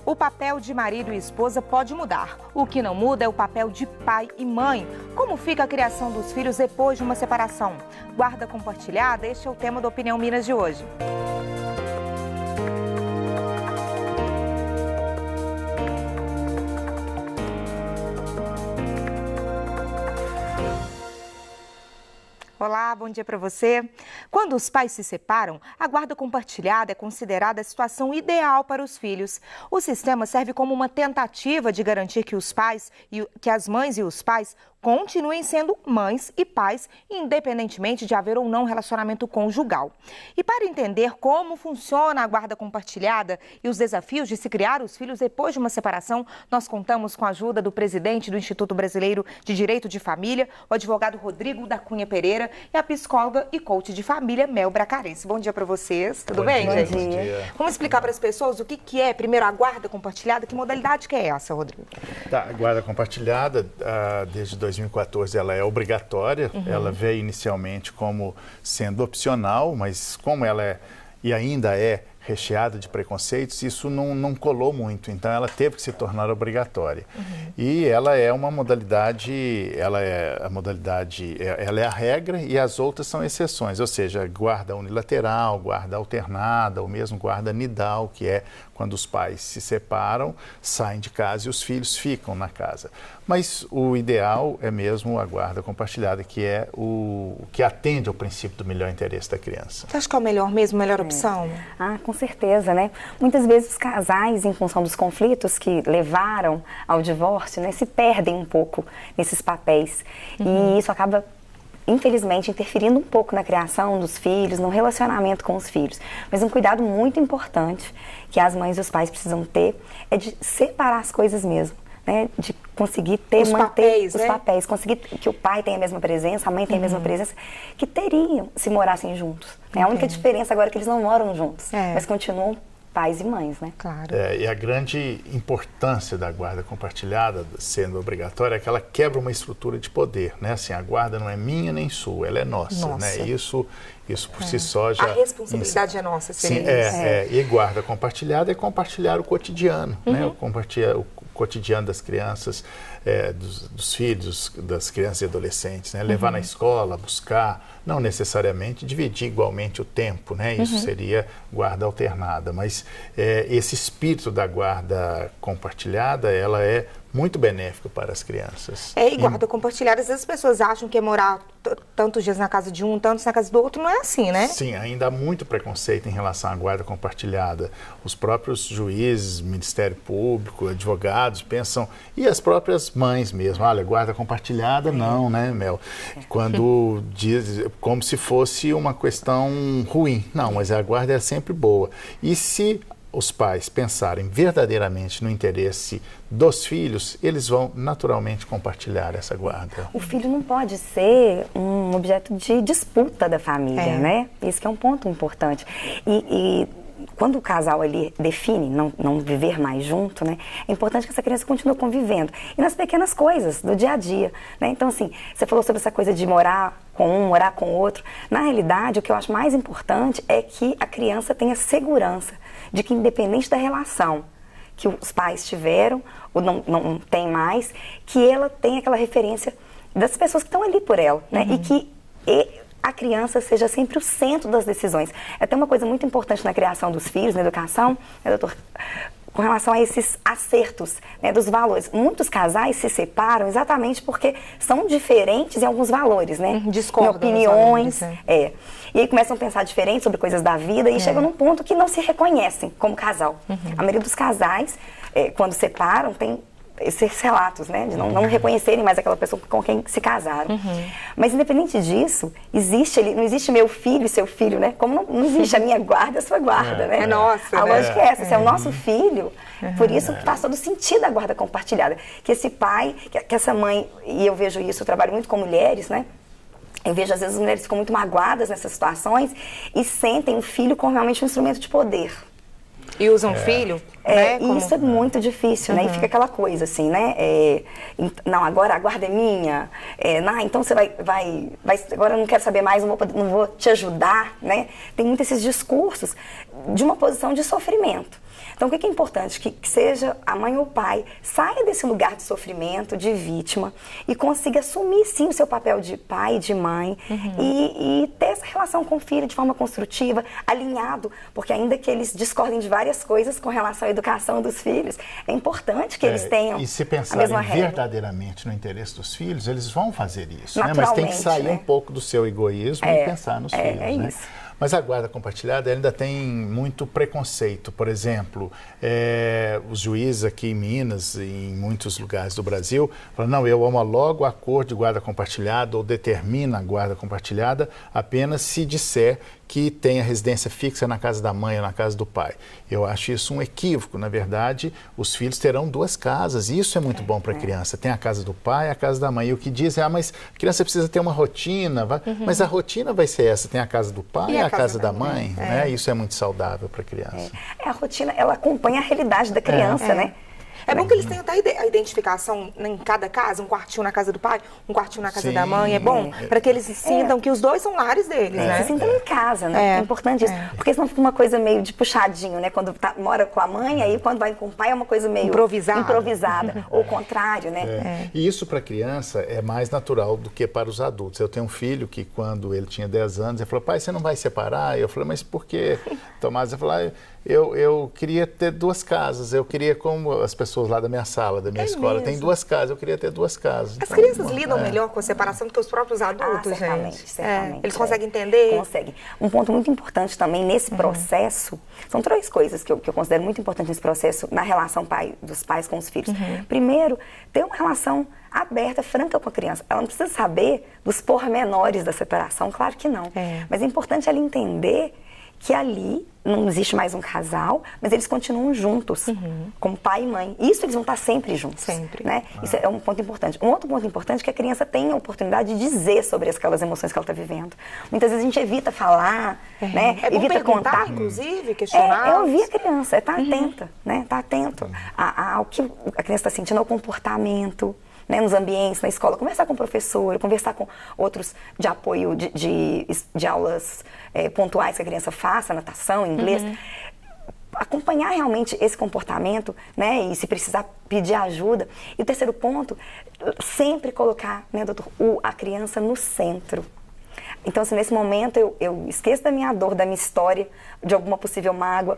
O papel de marido e esposa pode mudar. O que não muda é o papel de pai e mãe. Como fica a criação dos filhos depois de uma separação? Guarda compartilhada, este é o tema do Opinião Minas de hoje. Olá, bom dia para você. Quando os pais se separam, a guarda compartilhada é considerada a situação ideal para os filhos. O sistema serve como uma tentativa de garantir que as mães e os pais continuem sendo mães e pais, independentemente de haver ou não relacionamento conjugal. E para entender como funciona a guarda compartilhada e os desafios de se criar os filhos depois de uma separação, nós contamos com a ajuda do presidente do Instituto Brasileiro de Direito de Família, o advogado Rodrigo da Cunha Pereira, e a psicóloga e coach de família, Mel Bracarense. Bom dia para vocês. Tudo bem, gente? Bom dia. Vamos explicar para as pessoas o que é, primeiro, a guarda compartilhada, que modalidade que é essa, Rodrigo? Tá, a guarda compartilhada, desde 2014, ela é obrigatória. Ela veio inicialmente como sendo opcional, mas como ela é e ainda é recheada de preconceitos, isso não colou muito, então ela teve que se tornar obrigatória. E ela é uma modalidade, ela é a regra e as outras são exceções, ou seja, guarda unilateral, guarda alternada, ou mesmo guarda nidal, que é quando os pais se separam, saem de casa e os filhos ficam na casa. Mas o ideal é mesmo a guarda compartilhada, que é o que atende ao princípio do melhor interesse da criança. Você acha que é o melhor mesmo, a melhor opção? Com certeza, né? Muitas vezes os casais, em função dos conflitos que levaram ao divórcio, né, se perdem um pouco nesses papéis. E isso acaba, infelizmente, interferindo um pouco na criação dos filhos, no relacionamento com os filhos. Mas um cuidado muito importante que as mães e os pais precisam ter é de separar as coisas mesmo. Né, de conseguir manter os papéis, conseguir que o pai tenha a mesma presença, a mãe tenha a mesma presença, que teriam se morassem juntos. É a única diferença agora é que eles não moram juntos, mas continuam pais e mães, né? Claro. E a grande importância da guarda compartilhada, sendo obrigatória, é que ela quebra uma estrutura de poder, né? Assim, a guarda não é minha nem sua, ela é nossa, né? Isso por si só já... A responsabilidade é nossa, seria isso. E guarda compartilhada é compartilhar o cotidiano, né? Compartilhar o cotidiano das crianças, dos filhos, das crianças e adolescentes, né? Levar na escola, buscar, não necessariamente dividir igualmente o tempo, né? Isso seria guarda alternada, mas esse espírito da guarda compartilhada, ela é muito benéfico para as crianças. E guarda compartilhada, às vezes as pessoas acham que é morar tantos dias na casa de um, tantos na casa do outro, não é assim, né? Sim, ainda há muito preconceito em relação à guarda compartilhada. Os próprios juízes, Ministério Público, advogados pensam, e as próprias mães mesmo, olha, guarda compartilhada não, né, Mel? Quando diz como se fosse uma questão ruim. Não, mas a guarda é sempre boa. E se os pais pensarem verdadeiramente no interesse dos filhos, eles vão naturalmente compartilhar essa guarda. O filho não pode ser um objeto de disputa da família, né? Isso que é um ponto importante. E quando o casal ali define não viver mais junto, né, é importante que essa criança continue convivendo. E nas pequenas coisas do dia a dia, né? Então, assim, você falou sobre essa coisa de morar com um, morar com o outro. Na realidade, o que eu acho mais importante é que a criança tenha segurança de que, independente da relação que os pais tiveram ou não tem mais, que ela tenha aquela referência das pessoas que estão ali por ela, né? E que a criança seja sempre o centro das decisões. É até uma coisa muito importante na criação dos filhos, na educação, né, doutor? Com relação a esses acertos, né, dos valores. Muitos casais se separam exatamente porque são diferentes em alguns valores, né? Discordam em opiniões. Valores, né? E aí começam a pensar diferente sobre coisas da vida e chegam num ponto que não se reconhecem como casal. A maioria dos casais, quando separam, tem esses relatos, né, de não reconhecerem mais aquela pessoa com quem se casaram. Mas independente disso, não existe meu filho e seu filho, né? Como não existe a minha guarda e a sua guarda, né? É nossa, a lógica é essa, se é o Uhum. nosso filho, por isso que faz todo sentido a guarda compartilhada. Que esse pai, que essa mãe, e eu vejo isso, eu trabalho muito com mulheres, né? Eu vejo, às vezes, as mulheres ficam muito magoadas nessas situações e sentem o filho como realmente um instrumento de poder. E usam filho, né? E isso é muito difícil, né? E fica aquela coisa assim, né? Não, agora a guarda é minha. Então você vai, agora eu não quero saber mais, não vou te ajudar, né? Tem muitos esses discursos de uma posição de sofrimento. Então, o que é importante? Que seja a mãe ou o pai, saia desse lugar de sofrimento, de vítima, e consiga assumir, sim, o seu papel de pai, de mãe, e ter essa relação com o filho de forma construtiva, alinhado, porque ainda que eles discordem de várias coisas com relação à educação dos filhos, é importante que eles tenham e se a mesma pensarem regra. verdadeiramente no interesse dos filhos, eles vão fazer isso, né? Mas tem que sair um pouco do seu egoísmo e pensar nos filhos, né? Isso. Mas a guarda compartilhada ainda tem muito preconceito. Por exemplo, os juízes aqui em Minas e em muitos lugares do Brasil falam, não, eu homologo o acordo de guarda compartilhada ou determino a guarda compartilhada apenas se disser que tem a residência fixa na casa da mãe ou na casa do pai. Eu acho isso um equívoco. Na verdade, os filhos terão 2 casas e isso é muito bom para a criança. Tem a casa do pai e a casa da mãe. E o que dizem é, mas a criança precisa ter uma rotina. Mas a rotina vai ser essa. Tem a casa do pai e a casa da mãe. Né? Isso é muito saudável para a criança. A rotina, ela acompanha a realidade da criança, né? É bom que eles tenham até a identificação em cada casa, um quartinho na casa do pai, um quartinho na casa da mãe. É bom para que eles sintam que os 2 são lares deles, né? Se sintam em casa, né? É importante isso. Porque senão fica uma coisa meio de puxadinho, né? Quando mora com a mãe, aí quando vai com o pai é uma coisa meio improvisada. Ou o contrário, né? E isso para a criança é mais natural do que para os adultos. Eu tenho um filho que quando ele tinha 10 anos, ele falou, pai, você não vai separar? Eu falei, mas por quê? Tomás, eu falei, eu queria ter 2 casas, eu queria como as pessoas lá da minha sala, da minha escola, tem 2 casas, eu queria ter 2 casas. As crianças lidam melhor com a separação do que os próprios adultos, certamente, certamente. Eles conseguem entender? Conseguem. Um ponto muito importante também nesse processo, são 3 coisas que eu considero muito importantes nesse processo, na relação dos pais com os filhos. Primeiro, ter uma relação aberta, franca com a criança. Ela não precisa saber dos pormenores da separação, claro que não. Mas é importante ela entender que ali não existe mais um casal, mas eles continuam juntos, como pai e mãe. Isso eles vão estar sempre juntos. Sempre. Né? Isso é um ponto importante. Um outro ponto importante é que a criança tenha a oportunidade de dizer sobre aquelas emoções que ela está vivendo. Muitas vezes a gente evita falar, né? Evita contar, inclusive, questionar. É ouvir a criança, tá atenta, né? Tá atento ao que a criança está sentindo, ao comportamento, né, nos ambientes, na escola, conversar com o professor, conversar com outros de apoio de aulas pontuais que a criança faça, natação, inglês, acompanhar realmente esse comportamento, né, e se precisar pedir ajuda. E o terceiro ponto, sempre colocar, né, doutor, a criança no centro. Então, assim, nesse momento eu esqueço da minha dor, da minha história, de alguma possível mágoa.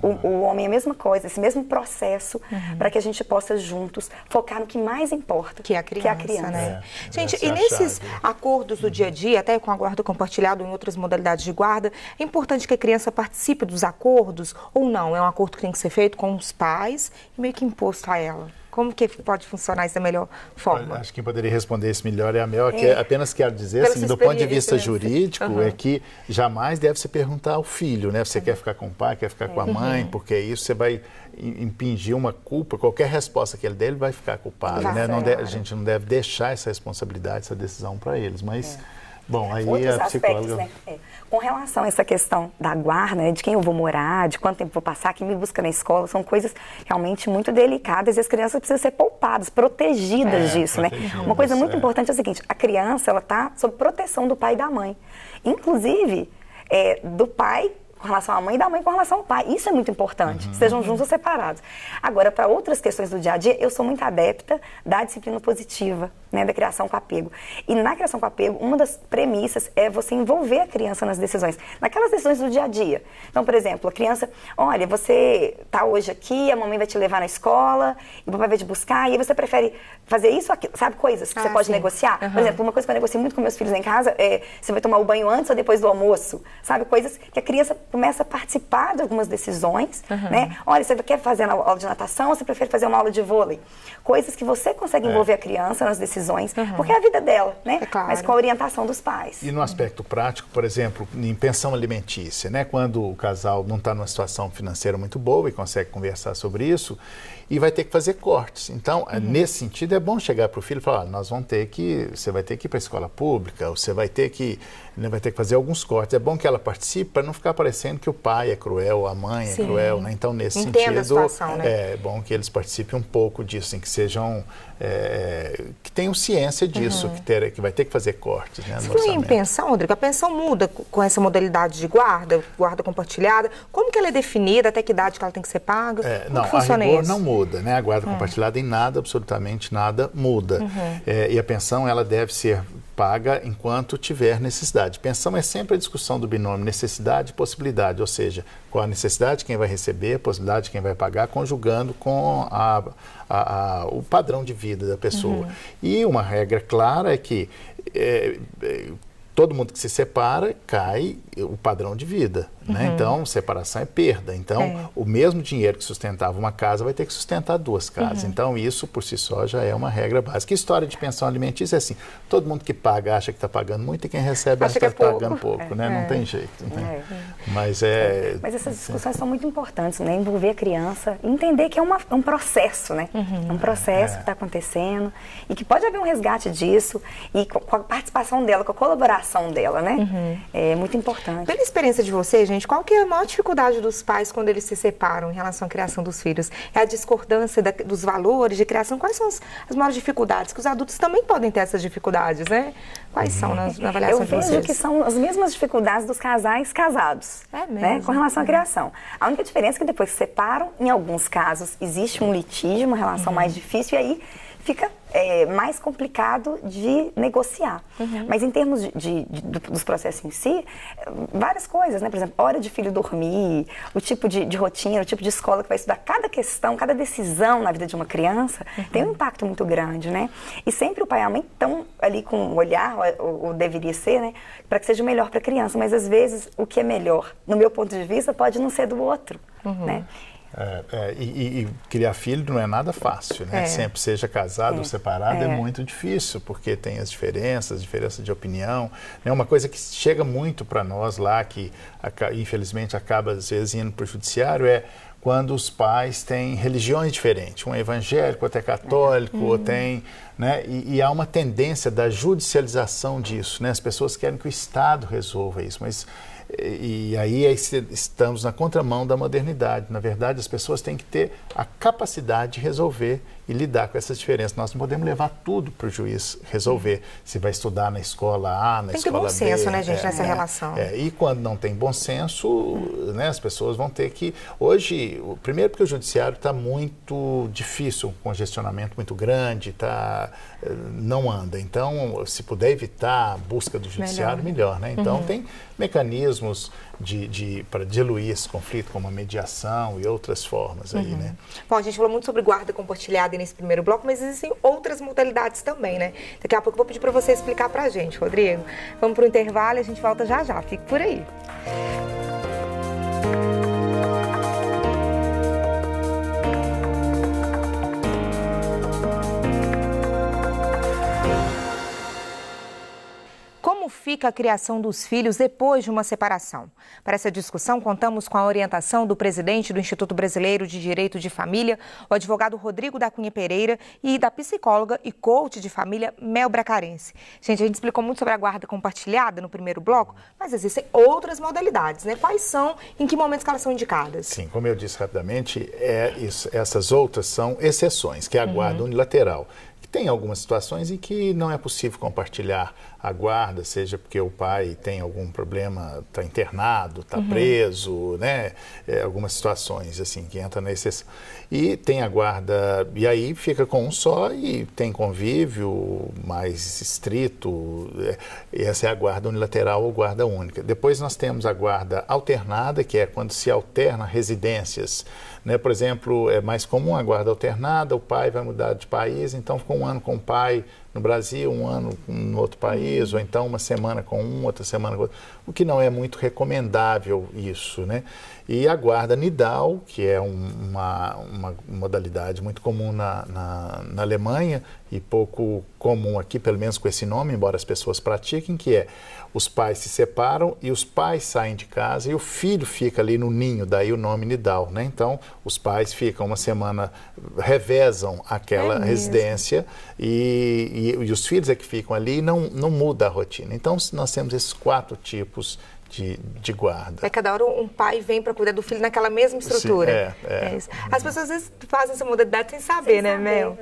O homem é a mesma coisa, esse mesmo processo, para que a gente possa juntos focar no que mais importa, que é a criança. Né? Gente, e nesses acordos do dia a dia, até com a guarda compartilhada ou em outras modalidades de guarda, é importante que a criança participe dos acordos ou não? É um acordo que tem que ser feito com os pais e meio que imposto a ela? Como que pode funcionar isso da melhor forma? Acho que quem poderia responder isso melhor é a Mel, que apenas quero dizer, assim, do ponto de vista jurídico, é que jamais deve se perguntar ao filho, né? Você quer ficar com o pai, quer ficar com a mãe, porque isso você vai impingir uma culpa, qualquer resposta que ele der, ele vai ficar culpado, né? A gente não deve deixar essa responsabilidade, essa decisão para eles, mas... Bom, aí outros a psicóloga... aspectos, né? Com relação a essa questão da guarda, né, de quem eu vou morar, de quanto tempo vou passar, quem me busca na escola, são coisas realmente muito delicadas e as crianças precisam ser poupadas, protegidas disso, né? Uma coisa muito importante é o seguinte, a criança, ela está sob proteção do pai e da mãe. Inclusive, do pai com relação à mãe e da mãe com relação ao pai. Isso é muito importante, sejam juntos ou separados. Agora, para outras questões do dia a dia, eu sou muito adepta da disciplina positiva, né, da criação com apego. E na criação com apego, uma das premissas é você envolver a criança nas decisões, naquelas decisões do dia a dia. Então, por exemplo, a criança, olha, você está hoje aqui, a mamãe vai te levar na escola, e o papai vai te buscar, e aí você prefere fazer isso ou aquilo, sabe, coisas que você pode negociar? Por exemplo, uma coisa que eu negocio muito com meus filhos em casa é, você vai tomar o banho antes ou depois do almoço? Sabe, coisas que a criança começa a participar de algumas decisões, né? Olha, você quer fazer uma aula de natação ou você prefere fazer uma aula de vôlei? Coisas que você consegue envolver a criança nas decisões, porque é a vida dela, né? Claro. Mas com a orientação dos pais. E no aspecto prático, por exemplo, em pensão alimentícia, né? Quando o casal não está numa situação financeira muito boa e consegue conversar sobre isso, e vai ter que fazer cortes. Então, nesse sentido, é bom chegar para o filho e falar, você vai ter que ir para a escola pública, você vai ter que Né? Vai ter que fazer alguns cortes. É bom que ela participe para não ficar parecendo que o pai é cruel, a mãe é cruel. Né? Então, nesse sentido, a situação, né? é bom que eles participem um pouco disso, que sejam... que tenham ciência disso, que vai ter que fazer cortes. Né, você falou em pensão, Rodrigo, a pensão muda com essa modalidade de guarda compartilhada. Como que ela é definida, até que idade que ela tem que ser paga? Não, a rigor não muda, né? A guarda compartilhada em nada, absolutamente nada muda. E a pensão, ela deve ser paga enquanto tiver necessidade. Pensão é sempre a discussão do binômio necessidade e possibilidade, ou seja, qual a necessidade, quem vai receber, a possibilidade, quem vai pagar, conjugando com o padrão de vida da pessoa. E uma regra clara é que todo mundo que se separa, cai o padrão de vida. Né? Então, separação é perda. Então, o mesmo dinheiro que sustentava uma casa vai ter que sustentar duas casas. Então, isso por si só já é uma regra básica. História de pensão alimentícia é assim, todo mundo que paga acha que está pagando muito e quem recebe acha que está pagando pouco. Né? Não tem jeito. Né? Mas essas discussões são muito importantes, né? Envolver a criança, entender que é um processo, né? É um processo que está acontecendo e que pode haver um resgate disso e com a participação dela, com a colaboração dela, né? É muito importante. Pela experiência de vocês, gente, qual que é a maior dificuldade dos pais quando eles se separam em relação à criação dos filhos? É a discordância dos valores de criação? Quais são as maiores dificuldades? Que os adultos também podem ter essas dificuldades, né? Quais são na avaliação de vocês? Eu vejo que são as mesmas dificuldades dos casais casados, né, com relação à criação. A única diferença é que depois que se separam, em alguns casos, existe um litígio, uma relação mais difícil, e aí fica mais complicado de negociar. Mas em termos dos processos em si, várias coisas, né? Por exemplo, hora de filho dormir, o tipo de rotina, o tipo de escola que vai estudar, cada questão, cada decisão na vida de uma criança tem um impacto muito grande, né? E sempre o pai e a mãe estão ali com um olhar, ou deveria ser, né? Para que seja melhor para a criança, mas às vezes o que é melhor, no meu ponto de vista, pode não ser do outro, né? E criar filho não é nada fácil, né? Sempre seja casado ou separado é muito difícil, porque tem as diferenças de opinião. É uma coisa que chega muito para nós lá, que infelizmente acaba às vezes indo para o judiciário, é quando os pais têm religiões diferentes. Um é evangélico, outro é católico, outro tem... Né? E há uma tendência da judicialização disso, né? As pessoas querem que o Estado resolva isso, mas... E aí estamos na contramão da modernidade. Na verdade, as pessoas têm que ter a capacidade de resolver e lidar com essas diferenças. Nós não podemos levar tudo para o juiz resolver. Se vai estudar na escola A, na escola B... Tem que ter bom senso, né, gente, nessa relação. E quando não tem bom senso, né, as pessoas vão ter que... Hoje, primeiro porque o judiciário está muito difícil, um congestionamento muito grande, não anda. Então, se puder evitar a busca do judiciário, melhor, né? Então, tem mecanismos para diluir esse conflito, como a mediação e outras formas aí, né? Bom, a gente falou muito sobre guarda compartilhada nesse primeiro bloco, mas existem outras modalidades também, né? Daqui a pouco eu vou pedir para você explicar para a gente, Rodrigo. Vamos para o intervalo e a gente volta já já. Fique por aí. Como fica a criação dos filhos depois de uma separação? Para essa discussão, contamos com a orientação do presidente do Instituto Brasileiro de Direito de Família, o advogado Rodrigo da Cunha Pereira, e da psicóloga e coach de família Mel Bracarense. Gente, a gente explicou muito sobre a guarda compartilhada no primeiro bloco, mas existem outras modalidades, né? Quais são, em que momentos que elas são indicadas? Sim, como eu disse rapidamente, essas outras são exceções, que é a guarda unilateral. Tem algumas situações em que não é possível compartilhar a guarda, seja porque o pai tem algum problema, está internado, está preso, né? Algumas situações assim que entra na exceção. E tem a guarda, e aí fica com um só e tem convívio mais estrito. Essa é a guarda unilateral ou guarda única. Depois nós temos a guarda alternada, que é quando se alterna residências. Né? Por exemplo, é mais comum a guarda alternada, o pai vai mudar de país, então ficou um ano com o pai no Brasil, um ano no outro país, ou então uma semana com um, outra semana com outro, o que não é muito recomendável isso, né? E a guarda nidal, que é uma modalidade muito comum na Alemanha e pouco comum aqui, pelo menos com esse nome, embora as pessoas pratiquem, que é os pais se separam e os pais saem de casa e o filho fica ali no ninho, daí o nome nidal, né? Então, os pais ficam uma semana, revezam aquela residência e e os filhos é que ficam ali e não muda a rotina. Então, nós temos esses 4 tipos de guarda. Cada hora um pai vem para cuidar do filho naquela mesma estrutura. Sim, é isso. As pessoas às vezes fazem essa modalidade sem saber, né, Mel?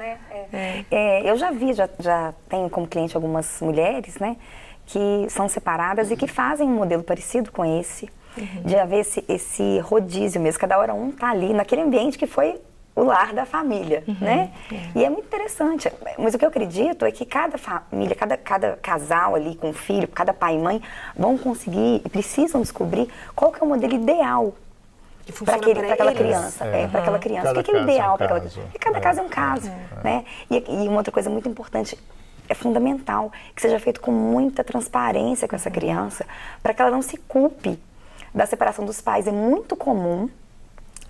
Eu já tenho como cliente algumas mulheres, né, que são separadas e que fazem um modelo parecido com esse, de haver esse rodízio mesmo. Cada hora um tá ali naquele ambiente que foi o lar da família, né? E é muito interessante. Mas o que eu acredito é que cada família, cada casal ali com filho, cada pai e mãe, vão conseguir e precisam descobrir qual que é o modelo ideal para aquela criança. Para aquela criança. O que é ideal para aquela criança? Porque cada caso é um caso, né? E uma outra coisa muito importante, é fundamental que seja feito com muita transparência com essa criança, para que ela não se culpe da separação dos pais. É muito comum.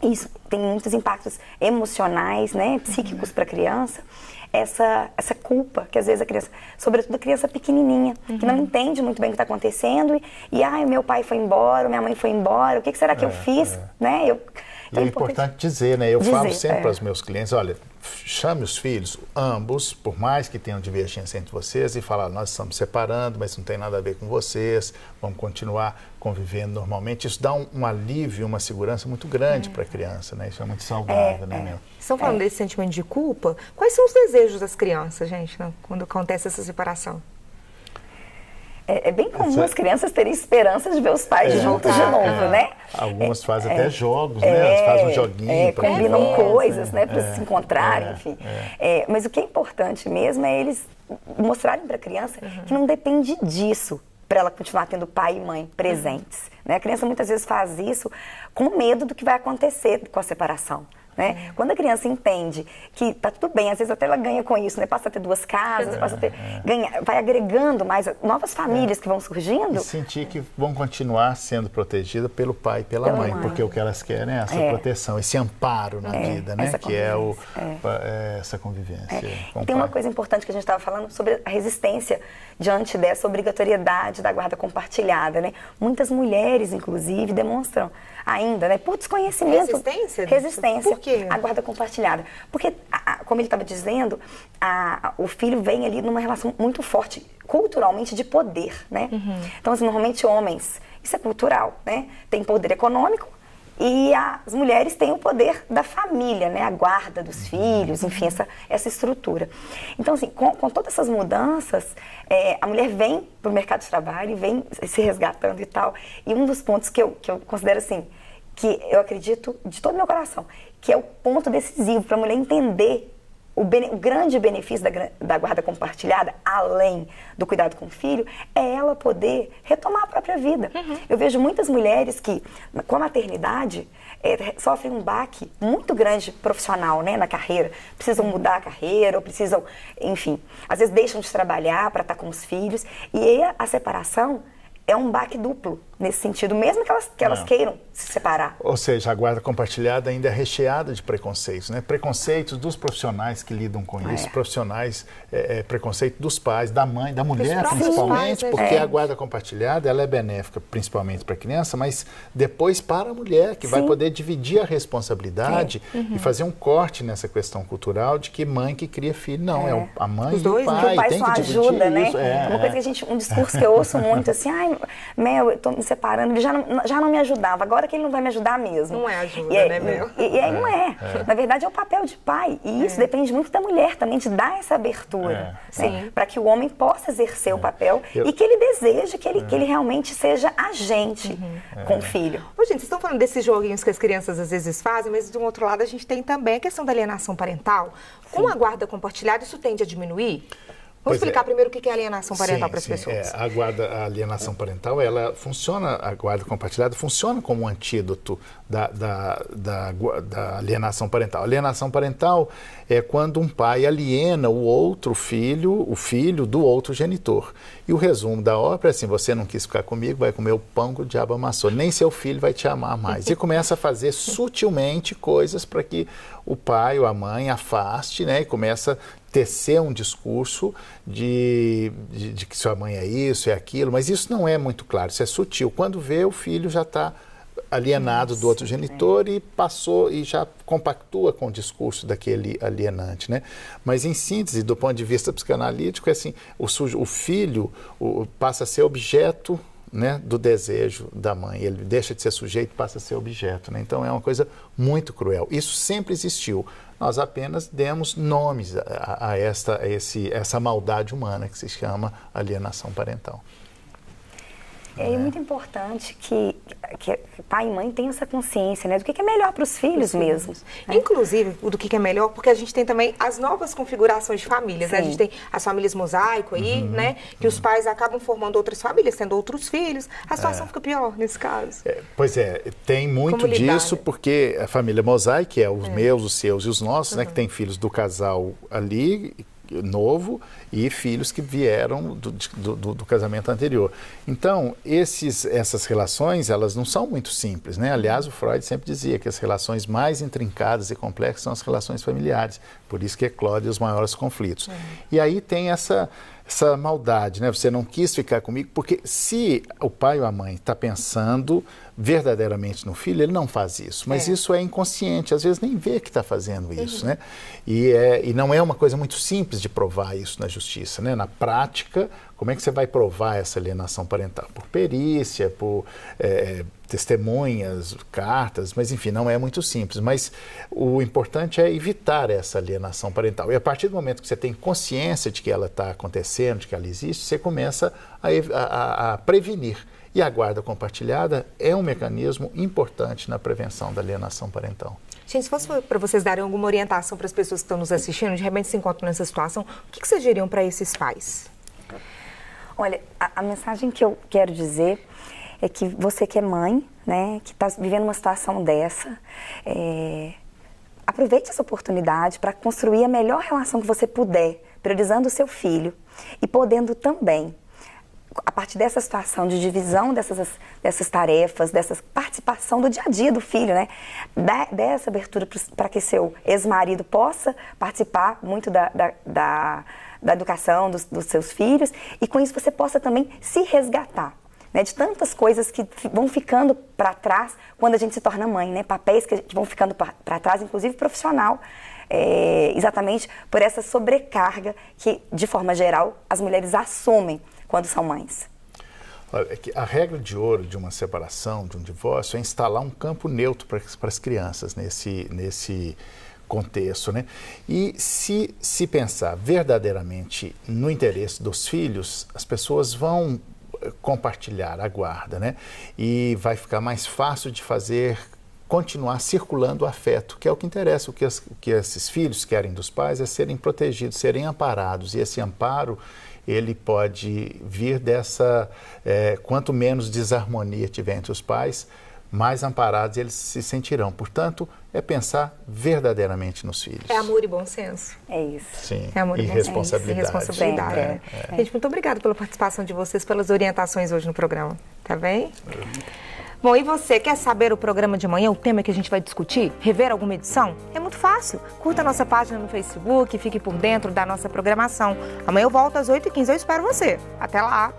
Isso tem muitos impactos emocionais, né, psíquicos para a criança, essa culpa que às vezes a criança, sobretudo a criança pequenininha, que não entende muito bem o que está acontecendo e meu pai foi embora, minha mãe foi embora, o que será que eu fiz, né? Então, é importante dizer, né? Eu falo sempre para os meus clientes, olha, chame os filhos, ambos, por mais que tenham divergência entre vocês, e falar, nós estamos separando, mas não tem nada a ver com vocês, vamos continuar convivendo normalmente. Isso dá um alívio, uma segurança muito grande para a criança, né? Isso é muito saudável, né, Mel? Estão falando desse sentimento de culpa? Quais são os desejos das crianças, gente, né, quando acontece essa separação? É bem comum as crianças terem esperança de ver os pais juntos de novo, né? Algumas fazem até jogos, né? Elas fazem um joguinho. Combinam coisas, né? Para se encontrarem, enfim. Mas o que é importante mesmo é eles mostrarem para a criança que não depende disso para ela continuar tendo pai e mãe presentes. Né? A criança muitas vezes faz isso com medo do que vai acontecer com a separação. Né? Quando a criança entende que tá tudo bem, às vezes até ela ganha com isso, né? Passa a ter 2 casas, passa a ter, vai agregando mais novas famílias que vão surgindo. E sentir que vão continuar sendo protegidas pelo pai e pela mãe, porque o que elas querem é essa proteção, esse amparo na vida, né? Que é essa convivência. Tem uma coisa importante que a gente estava falando sobre a resistência diante dessa obrigatoriedade da guarda compartilhada, né? Muitas mulheres, inclusive, demonstram ainda, né? Por desconhecimento. Resistência. Por quê? A guarda compartilhada. Porque, como ele estava dizendo, o filho vem ali numa relação muito forte, culturalmente, de poder, né? Então, assim, normalmente homens, isso é cultural, né? Tem poder econômico e as mulheres têm o poder da família, né? A guarda dos filhos, enfim, essa estrutura. Então, assim, com todas essas mudanças, a mulher vem para o mercado de trabalho e vem se resgatando e tal. E um dos pontos que eu considero, assim, que eu acredito de todo o meu coração, que é o ponto decisivo para a mulher entender o grande benefício da guarda compartilhada, além do cuidado com o filho, é ela poder retomar a própria vida. Eu vejo muitas mulheres que, com a maternidade, sofrem um baque muito grande profissional, né, na carreira. Precisam mudar a carreira, ou precisam, enfim, às vezes deixam de trabalhar para estar com os filhos. E aí a separação é um baque duplo nesse sentido, mesmo que elas queiram se separar. Ou seja, a guarda compartilhada ainda é recheada de preconceitos, né? Preconceitos dos profissionais que lidam com isso, profissionais, preconceito dos pais, da mãe, da mulher principalmente, porque a guarda compartilhada ela é benéfica principalmente para a criança, mas depois para a mulher, que vai poder dividir a responsabilidade e fazer um corte nessa questão cultural de que mãe que cria filho, não, é a mãe e o pai, tem que dividir ajuda, né? Uma coisa que um discurso que eu ouço muito, assim, Mel, eu tô me separando, ele já não me ajudava, agora que ele não vai me ajudar mesmo. Não é ajuda, né, Mel? E aí não é. Na verdade, é o papel de pai. E isso depende muito da mulher também, de dar essa abertura. Né? Para que o homem possa exercer o papel e que ele deseje que ele realmente seja agente com o filho. Ô, gente, vocês estão falando desses joguinhos que as crianças às vezes fazem, mas de um outro lado a gente tem também a questão da alienação parental. Com a guarda compartilhada, isso tende a diminuir? Vamos explicar primeiro o que é alienação parental para as pessoas. A alienação parental, ela funciona, a guarda compartilhada funciona como um antídoto da alienação parental. A alienação parental é quando um pai aliena o filho do outro genitor. E o resumo da ópera é assim, você não quis ficar comigo, vai comer o pão que o diabo amassou. Nem seu filho vai te amar mais. E começa a fazer sutilmente coisas para que o pai ou a mãe afaste, né? E começa a tecer um discurso de que sua mãe é isso, é aquilo, mas isso não é muito claro, isso é sutil. Quando vê, o filho já está alienado do outro genitor e passou e já compactua com o discurso daquele alienante, né? Mas em síntese, do ponto de vista psicanalítico, é assim, o filho passa a ser objeto, né, do desejo da mãe. Ele deixa de ser sujeito e passa a ser objeto, né? Então é uma coisa muito cruel. Isso sempre existiu. Nós apenas demos nomes a essa maldade humana que se chama alienação parental. É muito importante que pai e mãe tenham essa consciência, né, do que é melhor para os filhos mesmo. Né? Inclusive, do que é melhor, porque a gente tem também as novas configurações de famílias. Né? A gente tem as famílias mosaico aí, né, que os pais acabam formando outras famílias, tendo outros filhos. A situação fica pior nesse caso. Pois é, tem muito disso, porque a família mosaico, que é os meus, os seus e os nossos, né, que tem filhos do casal ali, novo, e filhos que vieram do casamento anterior. Então, essas relações, elas não são muito simples, né? Aliás, o Freud sempre dizia que as relações mais intrincadas e complexas são as relações familiares, por isso que eclodem os maiores conflitos. E aí tem essa maldade, né? Você não quis ficar comigo, porque se o pai ou a mãe está pensando verdadeiramente no filho, ele não faz isso. Mas isso é inconsciente, às vezes nem vê que está fazendo isso, né? E não é uma coisa muito simples de provar isso na justiça, né? Na prática, como é que você vai provar essa alienação parental? Por perícia, por testemunhas, cartas, mas enfim, não é muito simples. Mas o importante é evitar essa alienação parental. E a partir do momento que você tem consciência de que ela está acontecendo, de que ela existe, você começa a prevenir. E a guarda compartilhada é um mecanismo importante na prevenção da alienação parental. Gente, se fosse para vocês darem alguma orientação para as pessoas que estão nos assistindo, de repente se encontram nessa situação, o que vocês diriam para esses pais? Olha, a mensagem que eu quero dizer é que você que é mãe, né, que está vivendo uma situação dessa, aproveite essa oportunidade para construir a melhor relação que você puder, priorizando o seu filho e podendo também, a partir dessa situação de divisão dessas tarefas, dessa participação do dia a dia do filho, né? Dessa abertura para que seu ex-marido possa participar muito da educação dos seus filhos e com isso você possa também se resgatar, né? De tantas coisas que vão ficando para trás quando a gente se torna mãe, né? Papéis que vão ficando para trás, inclusive profissional, exatamente por essa sobrecarga que, de forma geral, as mulheres assumem quando são mães. Olha, a regra de ouro de uma separação, de um divórcio, é instalar um campo neutro para as crianças nesse contexto, né? E se pensar verdadeiramente no interesse dos filhos, as pessoas vão compartilhar a guarda, né? E vai ficar mais fácil de continuar circulando o afeto, que é o que interessa. O que esses filhos querem dos pais é serem protegidos, serem amparados, e esse amparo ele pode vir quanto menos desarmonia tiver entre os pais, mais amparados eles se sentirão. Portanto, é pensar verdadeiramente nos filhos. É amor e bom senso. É isso. Sim, é amor e responsabilidade. Responsabilidade. Gente, muito obrigada pela participação de vocês, pelas orientações hoje no programa. Tá bem? Bom, e você, quer saber o programa de amanhã, o tema que a gente vai discutir? Rever alguma edição? É muito fácil. Curta a nossa página no Facebook, fique por dentro da nossa programação. Amanhã eu volto às 8h15, eu espero você. Até lá!